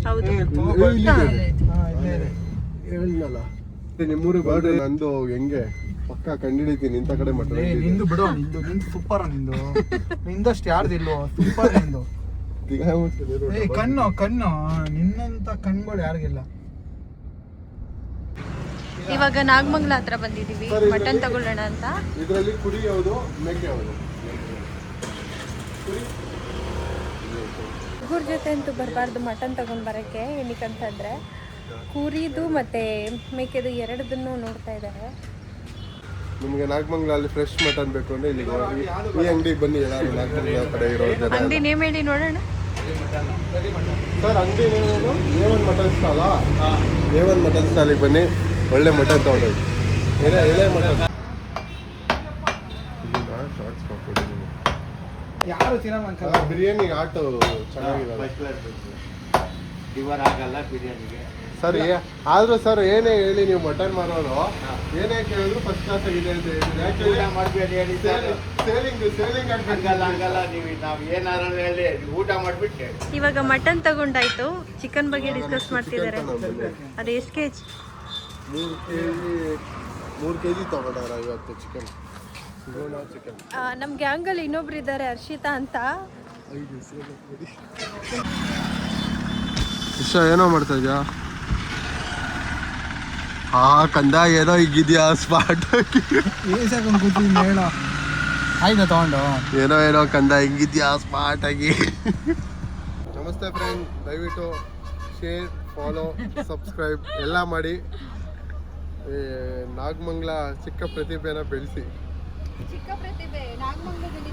ಹೌದು. ಹೇಳಿದ್ನಲ್ಲ ನಿಮ್ಮೂರಿಗೆ ಬರ್ರಿ, ನಂದು ಹೆಂಗೆ ಪಕ್ಕ ಕಂಡಿಡಿತೀನಿ ಇಂಥ ಕಡೆ ಮಟನ್. ನಿಂದು ಬಿಡು, ನಿಂದು ಸೂಪರ್. ನಿಂದಷ್ಟು ಯಾರ್ದಿಲ್ವೋ, ಸೂಪರ್ ನಿಂದು. ಕಣ್ಣು ನಿನ್ನಂತ ಕಣ್ಗಳು ಯಾರಿಗಿಲ್ಲ. ಇವಾಗ ನಾಗಮಂಗಲ ಹತ್ರ ಬಂದಿದೀವಿ, ಮಟನ್ ತಗೊಳ್ಳೋಣ ಅಂತ. ಇದರಲ್ಲಿ ಕುರಿ ಯಾವುದು, ಮೇಕೆ ಯಾವುದು? ಹುಡುಗರ ಜೊತೆ ಅಂತೂ ಬರಬಾರ್ದು ಮಟನ್ ತಗೊಂಡ್ ಬರಕ್ಕೆ. ಏನಕ್ಕಂತಂದ್ರೆ ಕುರಿದು ಮತ್ತೆ ಮೇಕೆದು ಎರಡದನ್ನು ನೋಡ್ತಾ ಇದ್ದಾರೆ. ನಿಮಗೆ ನಾಗಮಂಗಲಲ್ಲಿ ಫ್ರೆಶ್ ಮಟನ್ ಬೇಕು ಅಂದ್ರೆ ಇಲ್ಲಿ ಈ ಅಂಗಡಿಗೆ ಬನ್ನಿ. ಎಲ್ಲರೂ ನಾಗಮಂಗಲ ಕಡೆ ಇರೋದು ಅಂಗಡಿ ನೇಮ್ ಹೇಳಿ ನೋಡೋಣ ಸರ್. ಅಂಗಡಿ name A1 mutton stall. A1 mutton ಸ್ಟಾಲಿಗೆ ಬನ್ನಿ, ಒಳ್ಳೆ ಮಟನ್ ತಗೊಂಡೋಗಿ. ಎಳೆ ಮಟನ್ ಯಾರು ತಿನ್ನಲ್ಲ. ಬಿರಿಯಾನಿ ಆಟೋ ಚೆನ್ನಾಗಿರಲ್ಲ ಸರ್. ಆದ್ರೂ ಸರ್ ಏನೇ ಹೇಳಿ, ನೀವು ಮಟನ್ ಮಾರೋರು ಏನೇ ಕೇಳಿದ್ರು ಫಸ್ಟ್ ಕ್ಲಾಸ್ ಆಗಿದೆ ಅಂತ ಹೇಳ್ತೀವಿ. ಇವಾಗ ಮಟನ್ ತಗೊಂಡಾಯ್ತು, ಚಿಕನ್ ಬಗ್ಗೆ ಡಿಸ್ಕಸ್ ಮಾಡ್ತಿದ್ದಾರೆ. ಅದು ಎಷ್ಟು ಕೆಜಿ? 3 kg ತಗೊಂಡಾರ ಇವತ್ತು ಚಿಕನ್. ನಮ್ಮ ಗ್ಯಾಂಗಲ್ಲಿ ಇನ್ನೊಬ್ರು ಇದ್ದಾರೆ, ಹರ್ಷಿತಾ ಅಂತ. ಏನೋ ಮಾಡ್ತಾ ಇದ್ಯಾ? ಕಂದ ಏನೋ ಈಗಿದ್ಯಾ ಸ್ಪಾಟ್ ಆಯ್ತಾ ತಗೊಂಡು? ಏನೋ ಕಂದ ಹಿಂಗಿದ್ಯಾ ಸ್ಮಾರ್ಟ್ ಆಗಿ. ನಮಸ್ತೆ ಫ್ರೆಂಡ್, ದಯವಿಟ್ಟು ಶೇರ್, ಫಾಲೋ, ಸಬ್ಸ್ಕ್ರೈಬ್ ಎಲ್ಲ ಮಾಡಿ. ನಾಗಮಂಗಲ ಚಿಕ್ಕ ಪ್ರತಿಭೆನ ಬೆಳೆಸಿ. ಚಿಕ್ಕ ಪ್ರತಿಭೆ ನಾಗಮಂಗಲದಲ್ಲಿ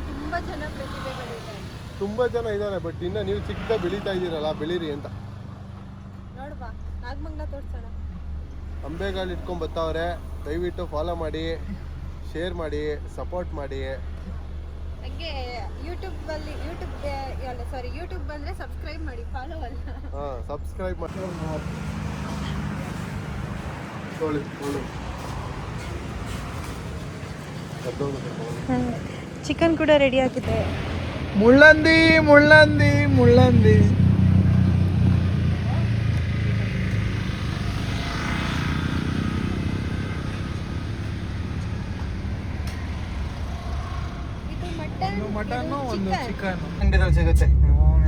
ತುಂಬಾ ಜನ ಇದ್ದಾರೆ, ಬಟ್ ಇನ್ನ ನೀವು ಚಿಕ್ಕದ ಬೆಳೀತಾ ಇದ್ದೀರಲ್ಲ, ಬೆಳೀರಿ ಅಂತ. ನೋಡ್ಬಾ, ನಾಗಮಂಗಲ ತೋರ್ಸೋಣ. ಅಂಬೆಗಾಲ್ ಇಟ್ಕೊಂಡ್ ಬರ್ತಾವ್ರೆ. ದಯವಿಟ್ಟು ಫಾಲೋ ಮಾಡಿ, ಶೇರ್ ಮಾಡಿ, ಸಪೋರ್ಟ್ ಮಾಡಿ. ಹಾಗೆ ಯೂಟ್ಯೂಬ್ ಬಂದ್ರೆ ಸಬ್ಸ್ಕ್ರೈಬ್ ಮಾಡಿ, ಫಾಲೋ ಅಲ್ಲ. ಸಬ್ಸ್ಕ್ರೈಬ್ ಮಾಡಿ. ಚಿಕನ್ ಕೂಡ ರೆಡಿ ಆಗಿದೆ. ಮುಳ್ಳಂದಿ ಮುಳ್ಳಂದಿ ಮುಳ್ಳಂದಿ. ಮಟನ್ ಒಂದು ಚಿಕನ್ ಅಂಗಡಿಯಲ್ಲಿ ಸಿಗುತ್ತೆ.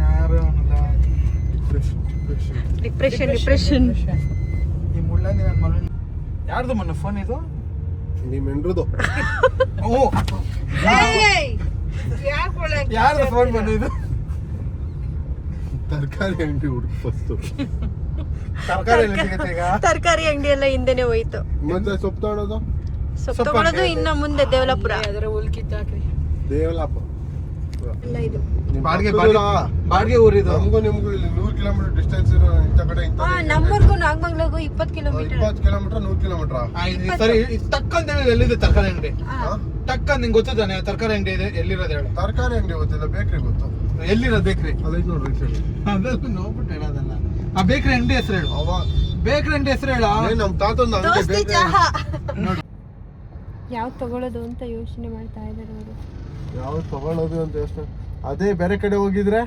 ಯಾರು ಡಿಪ್ರೆಷನ್. ಈ ಮುಳ್ಳಂದಿ ನನ್ನ ಮನೆ ಯಾರ್ದು ಮೊನ್ನೆ ಫೋನ್ ಇದು? ನಿಮ್ಮ ಹೆಂಡ್ರದು. ಯಾರ್ದು ಫೋನ್ ಬಂದಿದ್ದು? ತರಕಾರಿ ಅಂಗಡಿ ಹುಡುಕ್ ಫಸ್ಟ್. ತರಕಾರಿ ಅಂಗಡಿ ಎಲ್ಲ ಹಿಂದೆನೆ ಹೋಯ್ತು. ಮತ್ತೆ ಸೊಪ್ಪು ತಗೊಳ್ಳೋದು ಇನ್ನ ಮುಂದೆ ದೇವಲಾಪುರ. ದೇವಲಾಪುರ ಇದು ಬಾಡಿಗೆ ಊರಿದು. ನಮಗೂ ನಿಮ್ಗೂ ಇಲ್ಲಿ 100 ಕಿಲೋಮೀಟರ್ ಡಿಸ್ಟೆನ್ಸ್ ಇರೋ ಇಂಥ ಕಡೆ ನಮ್ಮೂರ್ಗೂ ನಾಗಮಂಗಲಗೂ 20 ಕಿಲೋಮೀಟರ್. 20 kilometre 100 kilometre. ಸರಿ, ತಕ್ಕಂತ ಎಲ್ಲಿದೆ ತರಕಾರಿ ಅಂಗಡಿ? ತಕ್ಕ ನಿಂಗೆ ಗೊತ್ತಾನೆ ತರಕಾರಿ ಅಂಗಡಿ ಇದೆ ಎಲ್ಲಿರೋದು ಹೇಳು? ತರಕಾರಿ ಅಂಗಡಿ ಗೊತ್ತಿಲ್ಲ, ಬೇಕ್ರಿ ಗೊತ್ತು. ಎಲ್ಲಿರೋದು ಬೇಕ್ರಿ? ಅದೈತೆ ನೋಡ್ರಿ ಸರಿ. ಅದೆಲ್ಲ ನೋಡ್ಬಿಟ್ಟು ಹೇಳೋದಲ್ಲ. ಆ ಬೇಕ್ರಿ ಅಂಗಡಿ ಹೆಸರು ಹೇಳು. ಬೇಕ್ರಿ ಅಂಗಡಿ ಹೆಸರು ಹೇಳ. ನಮ್ಮ ತಾತಂದು ಅಂಗಡಿ. ಯಾವ ತಗೊಳ್ಳೋದು ಅಂತ ಯೋಚನೆ ಮಾಡ್ತಾ ಇದ್ದಾರೆ ಅವರು. ಯಾವ ತಗೊಳ್ಳೋದು ಅಂತ ಯೋಚನೆ. ಅದೇ ಬೇರೆ ಕಡೆ ಹೋಗಿದ್ರೆ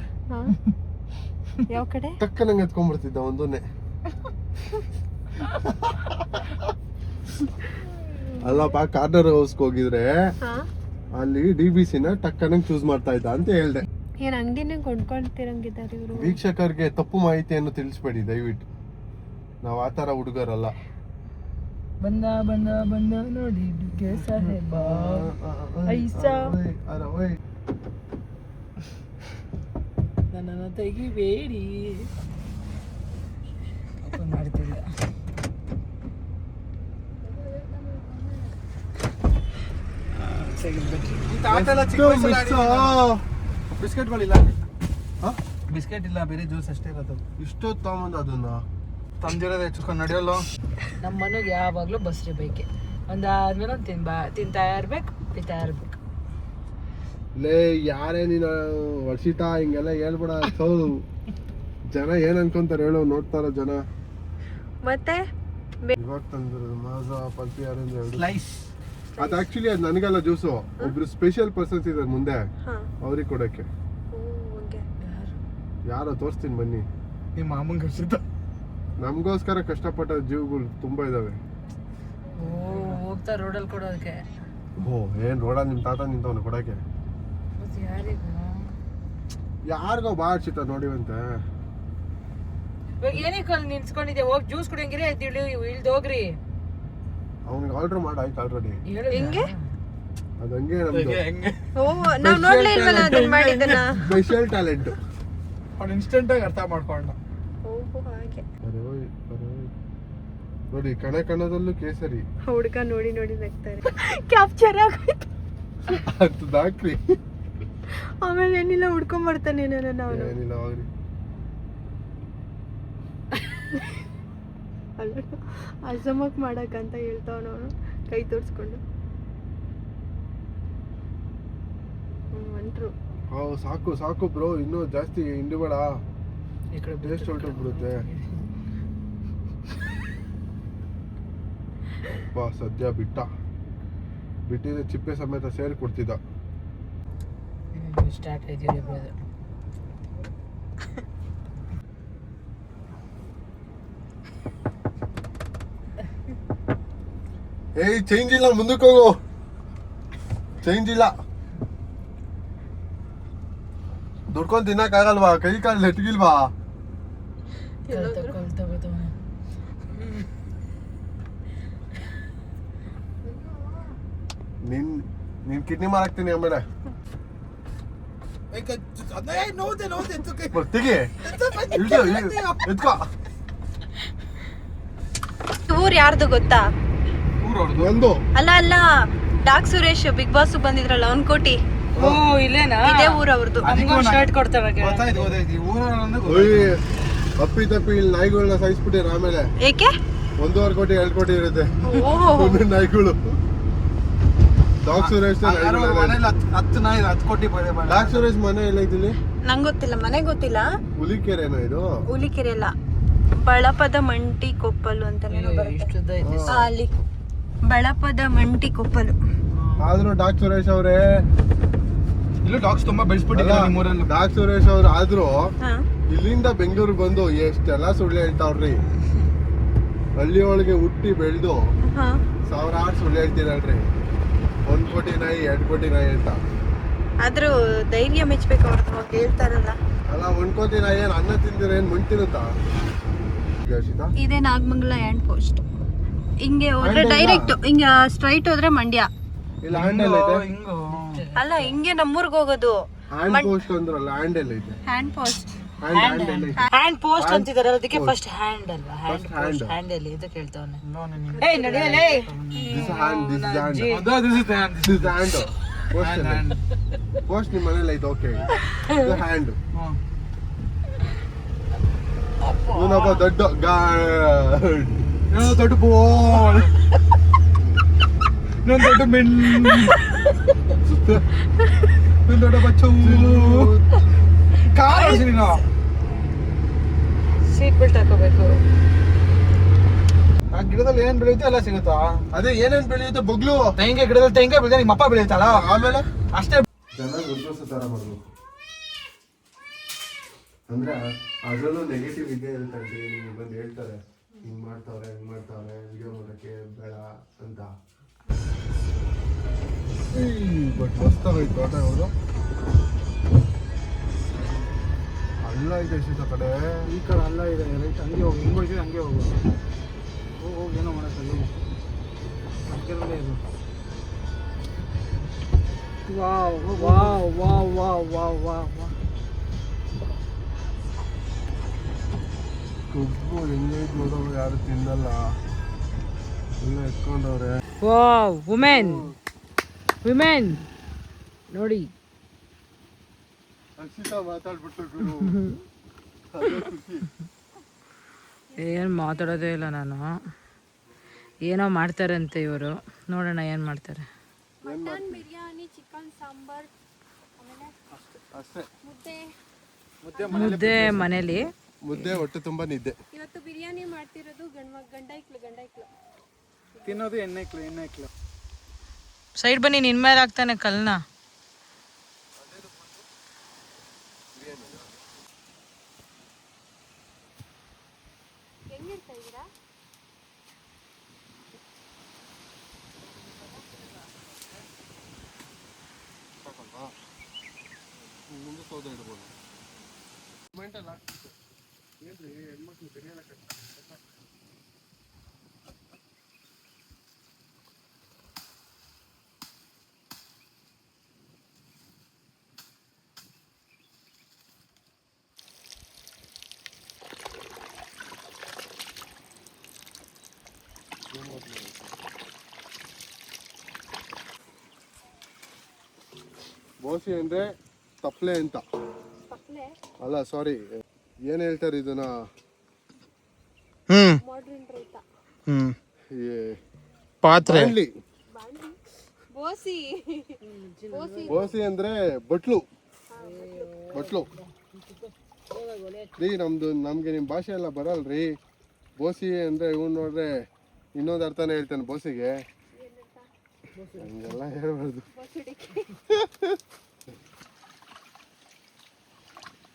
ಯಾವ ಕಡೆ ತಕ್ಕ ನಂಗೆ ಎತ್ಕೊಂಡ್ಬಿಡ್ತಿದ್ದ ಒಂದನ್ನೇ. ಅಲ್ಲಪ್ಪ, ಕಾರ್ನರ್ ಹೌಸ್ಗೆ ಹೋಗಿದ್ರೆ ಅಲ್ಲಿ DBCನ ಟಕ್ಕನಂಗ್ ಚೂಸ್ ಮಾಡ್ತಾ ಇದ್ದ ಅಂತ ಹೇಳ್ದೆ. ಏನ್ ಅಂಗಡಿನೇ ಕೊಂಡ್ಕೊಳ್ತಿರಂಗಿದ್ದಾರೆ ಇವರು. ವೀಕ್ಷಕರಿಗೆ ತಪ್ಪು ಮಾಹಿತಿಯನ್ನು ತಿಳಿಸ್ಬೇಡಿ ದಯವಿಟ್ಟು. ನಾವು ಆ ತರ ಹುಡುಗರಲ್ಲ. ಬಂದ ಬಂದ ಬಂದ ನೋಡಿ ಸಾಹೇಬ ಐಸಾ ನನ್ನನ್ನು ತೆಗಿಬೇಡಿ ಮಾಡ್ತಿಲ್ಲ. ಬಿಸ್ಕೆಟ್ಗಳಿಲ್ಲ, ಬಿಸ್ಕೆಟ್ ಇಲ್ಲ, ಬೇರೆ ಜ್ಯೂಸ್ ಅಷ್ಟೇ ಇರೋದು. ಇಷ್ಟೊತ್ತು ತಗೊಂಬಂದು ಅದನ್ನ ತಂದಿರೋದು ಹೆಚ್ಚುಕೊಂಡು ನಡೆಯಲ್ಲ. ನಮ್ಮ ಮನೆಗೆ ಯಾವಾಗಲೂ ಬಸ್ರಿ ಬೇಕೆ. ಒಂದಾದ್ಮೇಲೆ ಒಂದು ತಿಂತಾ ಇರ್ಬೇಕು, ಪಿತಾ ಇರ್ಬೇಕು. ಲೇ ಯಾರೇ ನೀನು ವರ್ಷಿತಾ ಹಿಂಗೆಲ್ಲ ಹೇಳ್ಬೇಡ. ಜನ ಏನ್ ಅನ್ಕೊಂತಾರೆ ಹೇಳು, ನೋಡ್ತಾರ ಜನ. ಮತ್ತೆ ಇವಾಗ ತಂದಿರೋದು ಮಾಜಾ ಪಲ್ಪಿ ಯಾರಂದ್ರೆ ಸ್ಲೈಸ್. ಅದು ಆಕ್ಚುಲಿ ಅದು ನನಗಲ್ಲ ಜ್ಯೂಸು, ಒಬ್ರು ಸ್ಪೆಷಲ್ ಪರ್ಸನ್ಸ್ ಇದ್ದಾರೆ ಮುಂದೆ, ಅವ್ರಿಗೆ ಕೊಡಕ್ಕೆ. ಯಾರೋ ತೋರಿಸ್ತೀನಿ ಬನ್ನಿ. ನಿಮ್ಮ ಮಾಮಂಗೆ ಅನ್ಸುತ್ತ. ನಮಗೋಸ್ಕರ ಕಷ್ಟಪಟ್ಟ ಜೀವಗಳು ತುಂಬಾ ಇದಾವೆ. ಓ ಹೋಗ್ತಾ ರೋಡಲ್ಲಿ ಕೊಡೋದಕ್ಕೆ. ಓ ಏನ್ ರೋಡ ನಿಮ್ ತಾತ ನಿಂತವನು ಕೊಡಕ್ಕೆ. ಮತ್ತೆ ಯಾರಿಗೂ ಯಾರಿಗೋ ಬಾಡ್ಸಿತ ನೋಡಿವಂತೆ. ಇವಾಗ ಏನಕ್ಕೆ ಅಲ್ಲಿ ನಿಲ್ಸ್ಕೊಂಡಿದ್ದೆ? ಹೋಗಿ ಜ್ಯೂಸ್ ಕುಡಿಯಂಗಿರಿ ಇಳ್ದು ಹೋಗ್ರಿ. ಅವ್ನಿಗೆ ಆರ್ಡರ್ ಮಾಡಿ ಆಯ್ತು ಆಲ್ರೆಡಿ. ಹೆಂಗೆ? ಅದು ಹಂಗೆ ನಮ್ದು ಹೆಂಗೆ ಓ ನಾವ್ ನೋಡ್ಲೇ ಇಲ್ವಲ್ಲ ಅದನ್ನ ಮಾಡಿದ್ದನ್ನ. Special talent. ಅವ್ನು ಇನ್ಸ್ಟೆಂಟ್ ಆಗಿ ಅರ್ಥ ಮಾಡ್ಕೊಂಡ. ಓಹೋ ಹಾಗೆ. ನೋಡಿ ಕಣಕಣದಲ್ಲೂ ಕೇಸರಿ. ಹುಡುಗ ನೋಡಿ ನೋಡಿ ನಗ್ತಾರೆ. ಕ್ಯಾಪ್ಚರ್ ಆಗೋಯ್ತು. ಅದು ದಾಕ್ರಿ. ಆಮೇಲೆ ಏನಿಲ್ಲ ಹುಡ್ಕೊಂಡ್ ಬರ್ತಾನೆ ನಾನು. ಏನಿಲ್ಲ ಹೋಗ್ರಿ. ಅಲ್ಲ ಅಸಮಕ್ ಮಾಡಕ್ಕಂತ ಹೇಳ್ತಾವನವನು ಕೈ ತೋರಿಸ್ಕೊಂಡು. ಒಂಟ್ರು ಸಾಕು ಸಾಕು ಬ್ರೋ, ಇನ್ನೂ ಜಾಸ್ತಿ ಹಿಂಡು ಬೇಡ. ಈ ಕಡೆ ಟೇಸ್ಟ್ ಹೊರಟೋಗ್ಬಿಡುತ್ತೆ. ಅಪ್ಪ ಸದ್ಯ ಬಿಟ್ಟಿದ್ರೆ ಚಿಪ್ಪೆ ಸಮೇತ ಸೇರಿ ಕೊಡ್ತಿದ್ದ. ಸ್ಟಾರ್ಟ್ ಆಯ್ತೀವಿ ಬ್ರದರ್. ಏಯ್ ಚೇಂಜ್ ಇಲ್ಲ, ಮುಂದಕ್ಕೆ ಹೋಗು. ಚೇಂಜ್ ಇಲ್ಲ. ದುಡ್ಕೊಂಡ್ ತಿನ್ನಕ್ಕಾಗಲ್ವಾ? ಕೈ ಕಾಲು ನೆಟ್ಗಿಲ್ವಾ? ನೀನ್ ಕಿಡ್ನಿ ಮಾರಾಕ್ತೀನಿ ಆಮೇಲೆ. ತೆಗಿ ಎತ್ಕೋ. ಊರ್ ಯಾರ್ದು ಗೊತ್ತಾ? ಒಂದು ಅಲ್ಲ ಅಲ್ಲ, ಡಾಕ್ ಸುರೇಶ್ ಬಿಗ್ ಬಾಸ್ ಬಂದಿದ್ರಲ್ಲ ಅವ್ನ್ ಕೋಟಿ. ಓ ಇಲ್ಲೇನಾ? ಇದೇ ಊರ್ ಅವ್ರದ್ದು. ಶರ್ಟ್ ಕೊಡ್ತಾರೆ. ಗೊತ್ತಾಯ್ತು ಈ ಊರನ್ನ ಅಪ್ಪಿ ತಪ್ಪಿ ಇಲ್ಲಿ ನಾಯಿಗಳನ್ನ ಸಾಯಿಸ್ಬಿಟ್ಟಿರ ಆಮೇಲೆ. ಏಕೆ? 1.5 ಕೋಟಿ 2 ಕೋಟಿ ಇರುತ್ತೆ ಓಹೋ ನಾಯಿಗಳು. ಡಾಕ್ ಸುರೇಶ್ ಮನೇಲಿ 10 ನಾಯಿ 10 ಕೋಟಿ ಬೆಲೆ ಬೇಡ. ಡಾಕ್ ಸುರೇಶ್ ಮನೆ ಎಲ್ಲ ಇದಿಲ್ಲಿ? ನಂಗ್ ಗೊತ್ತಿಲ್ಲ, ಮನೆ ಗೊತ್ತಿಲ್ಲ. ಹುಲಿಕೆರೆನಾ ಇದು? ಹುಲಿಕೆರೆ ಅಲ್ಲ, ಬಳಪದ ಮಂಟಿ ಕೊಪ್ಪಲು ಅಂತ ಇಷ್ಟುದ್ದ ಐತೆ. ಅಲ್ಲಿ ಬಳಪದ ಮಂಟಿ ಕೊಪ್ಪಲು. ಆದ್ರೂ ಡಾಕ್ ಸುರೇಶ್ ಅವರೇ ಇಲ್ಲೂ ಡಾಗ್ಸ್ ತುಂಬಾ ಬೆಳೆಸ್ಬಿಟ್ಟಿದ್ದಾರೆ ನಿಮ್ಮೂರಲ್ಲಿ. ಡಾಕ್ ಸುರೇಶ್ ಅವ್ರು ಆದ್ರೂ ಹಾ ಇಲ್ಲಿಂದ ಬೆಂಗಳೂರು ಬಂದು ಎಷ್ಟೆಲ್ಲ ಸುಳ್ಳು ಹೇಳ್ತಾವ್ರಿ. ಹಳ್ಳಿ ಒಳಗೆ ಹುಟ್ಟಿ ಬೆಳೆದು ಹಾ 1000 ಸುಳ್ಳು ಹೇಳ್ತೀರಲ್ರಿ. 1 ಕೋಟಿ ನಾಯಿ 2 ಕೋಟಿ ನಾಯಿ ಅಂತ. ಆದ್ರೂ ಧೈರ್ಯ ಮೆಚ್ಬೇಕು ಅವ್ರದ್ದು. ಹೋಗಿ ಹೇಳ್ತಾರಲ್ಲ. ಅಲ್ಲ 1 ಕೋಟಿ ನಾಯಿ ಏನ್ ಅನ್ನ ತಿಂದಿರ ಏನ್ ಮುಂತಿರುತ್ತಾ? ಇದೇ ನಾಗಮಂಗಲ ಹ್ಯಾಂಡ್ ಪೋಸ್ಟ್. ಹಿಂಗೆ ಹೋದ್ರೆ ಡೈರೆಕ್ಟ್ ಹಿಂಗೆ ಸ್ಟ್ರೈಟ್ ಹೋದ್ರೆ ಮಂಡ್ಯ. ಇಲ್ಲ ಹ್ಯಾಂಡಲ್ ಐತೆ. ಹಿಂಗು ಅಲ್ಲ ಹಿಂಗೆ ನಮ್ಮೂರ್ಗ್ ಹೋಗೋದು. ಹ್ಯಾಂಡ್ ಪೋಸ್ಟ್ ಅಂದ್ರಲ್ಲ, ಹ್ಯಾಂಡಲ್ ಐತೆ. Hand post. ಹ್ಯಾಂಡ್ ಪೋಸ್ಟ್ ಅಂತಿದಾರೆ, ಅದಕ್ಕೆ ಫಸ್ಟ್ ಹ್ಯಾಂಡ್ ಅಲ್ವಾ? Hand First hand. Post hand ಅಲ್ಲಿ ಇದಕ್ಕೆ ಹೇಳ್ತಾವನೆ. ಏ ಏಯ್ ನಡಿಯಲೇ. This hand this hand this is hand post ನಿಮ್ಮ ಮನೇಲಿ ಐತೆ. ಓಕೆ ಇದು ಹ್ಯಾಂಡ್. ಇವನೊಬ್ಬ ದೊಡ್ಡ ದೊಡ್ಡ ಬೋಲ್, ಇನ್ನೊಂದು ದೊಡ್ಡ ಮೆಣ್, ಇನ್ನೊಂದು ದೊಡ್ಡ ಬಚ್ಚು. ಕಾರ್ ಓಡಿಸಿ ನೀನು. ಸೀಟ್ ಬೆಲ್ಟ್ ಹಾಕೋಬೇಕು. ಆ ಗಿಡದಲ್ಲಿ ಏನ್ ಬೆಳೆಯುತ್ತೆ ಎಲ್ಲ ಸಿಗುತ್ತಾ? ಅದೇ ಏನೇನ್ ಬೆಳೆಯುತ್ತೆ? ಬೊಗ್ಲು. ತೆಂಗೆ ಗಿಡದಲ್ಲಿ ತೆಂಗೆ ಬೆಳೆದ ನಿಮ್ಮ ಅಪ್ಪ ಬೆಳೆಯುತ್ತಲ್ಲ, ಆಮೇಲೆ ಅಷ್ಟೇ. ಚೆನ್ನಾಗಿ ಉದ್ಯೋಗ ತರ ಮಾಡ್ಬೇಕು. ಅಂದ್ರೆ ಅದರಲ್ಲೂ ನೆಗೆಟಿವ್ ಇದೇ ಇರುತ್ತೆ. ನಿಮ್ಗೆ ಬಂದು ಹೇಳ್ತಾರೆ ಹಿಂಗ್ ಮಾಡ್ತಾವ್ರೆ ವಿಡಿಯೋ ಮಾಡೋಕ್ಕೆ ಬೇಡ ಅಂತ. ಬಟ್ ಮಸ್ತಾಗೈತೆ ತೋಟ. ಅವರು ಅಲ್ಲ ಇದೆ ಶೀತ ಕಡೆ, ಈ ಕಡೆ ಅಲ್ಲ ಇದೆ ರೈಟ್. ಹಂಗೆ ಹೋಗಿ ಹಿಂಗೆ ಹೋಗಿ ಹಂಗೆ ಹೋಗು. ಹೋಗಿ ಏನೋ ಮಾಡೋಕ್ಕಲ್ಲ. ಅಕ್ಕರಲ್ಲೇ ಇದು. Wow wow wow wow wow wow wow. ಕೊಬ್ಬು ಹೆಂಗೈತೆ ನೋಡೋರು, ಯಾರು ತಿನ್ನಲ್ಲ, ಎಲ್ಲ ಎತ್ಕೊಂಡವ್ರೆ. ವಾವ್ ವುಮೆನ್ ನೋಡಿ. ಹರ್ಷಿತಾ ಮಾತಾಡ್ಬಿಟ್ಟು ಏನು ಮಾತಾಡೋದೇ ಇಲ್ಲ ನಾನು. ಏನೋ ಮಾಡ್ತಾರಂತೆ ಇವರು, ನೋಡೋಣ ಏನು ಮಾಡ್ತಾರೆ. ಮಟನ್ ಬಿರಿಯಾನಿ, ಚಿಕನ್ ಸಾಂಬಾರ್, ಅಷ್ಟೇ. ಮುದ್ದೆ ಮನೇಲಿ. ಮುದ್ದೆ ಹೊಟ್ಟೆ ತುಂಬ ನಿದ್ದೆ. ಇವತ್ತು ಬಿರಿಯಾನಿ ಮಾಡ್ತಿರೋದು ಗಂಡ ಇಕ್ಳು. ತಿನ್ನೋದು ಎಣ್ಣೆ ಇಕ್ಲು. ಸೈಡ್ ಬನ್ನಿ, ನಿನ್ ಮೇಲೆ ಹಾಕ್ತಾನೆ ಕಲ್ನ. ಹೇಳ್ತಾ ಇದ್ದೀರಾ? ಸಾಕಲ್ವಾ? ಮುಂದೆ ಸೌದೆ ಇಡ್ಬೋದು. ಮೆಂಟಲ್ ಆಗ್ತಿತ್ತು ಏನ್ರಿ ಹೆಣ್ಮಕ್ಳು ಬೆಳೆಯಲ್ಲ ಕಷ್ಟ. ಬೋಸಿ ಅಂದ್ರೆ ತಪ್ಪಲೆ ಅಂತ ಪಕ್ಲೆ ಅಲ್ಲ, ಸಾರಿ, ಏನ್ ಹೇಳ್ತಾರೆ ಇದನ್ನ, ಮಾಡ್ರಿನ್ ರೈತ ಈ ಪಾತ್ರೆ ಬಾಣ್ಲಿ. ಬಾಂಡಿ ಬೋಸಿ ಬೋಸಿ ಬೋಸಿ ಅಂದ್ರೆ ಬಟ್ಲು. ಬಟ್ಲು ರೀ, ನಮ್ಗೆ ನಿಮ್ ಭಾಷೆ ಎಲ್ಲ ಬರಲ್ರಿ. ಬೋಸಿ ಅಂದ್ರೆ ಇವ್ನು ನೋಡ್ರೆ ಇನ್ನೊಂದು ಅರ್ಥನೇ ಹೇಳ್ತಾನೆ ಬೋಸಿಗೆ. ಹಂಗೆಲ್ಲ ಹೇಳ್ಬಾರ್ದು.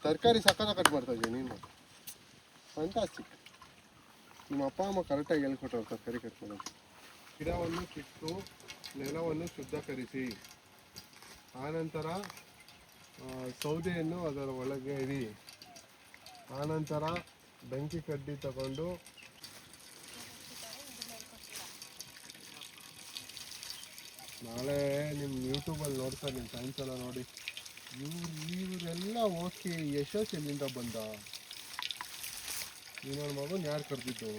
ತರಕಾರಿ ಸಕ್ಕತ್ತ ಕಟ್ ಮಾಡ್ತಾ ಇದ್ದೀನಿ ನೀನು. ಫ್ಯಾಂಟಾಸ್ಟಿಕ್. ನಿಮ್ಮ ಅಪ್ಪ ಅಮ್ಮ ಕರೆಕ್ಟಾಗಿ ಹೇಳ್ಕೊಟ್ಟವ್ರು ತರಕಾರಿ ಕಟ್ ಮಾಡೋದು. ಗಿಡವನ್ನು ಕಿತ್ತು ನೆಲವನ್ನು ಶುದ್ಧೀಕರಿಸಿ, ಆನಂತರ ಸೌದೆಯನ್ನು ಅದರ ಒಳಗೆ ಇಡಿ. ಆನಂತರ ಬೆಂಕಿ ಕಡ್ಡಿ ತಗೊಂಡು ನಾಳೆ ನಿಮ್ಮ ಯೂಟ್ಯೂಬಲ್ಲಿ ನೋಡ್ತಾರೆ, ನಿಮ್ಮ ಫ್ರೆಂಡ್ಸ್ ಎಲ್ಲ ನೋಡಿ ಇವರೆಲ್ಲ ಓಕೆ ಯಶಸ್ ಎಲ್ಲಿಂದ ಬಂದ, ನನ್ನ ಮಗನ ಯಾರು ಕರೆದಿದ್ದು?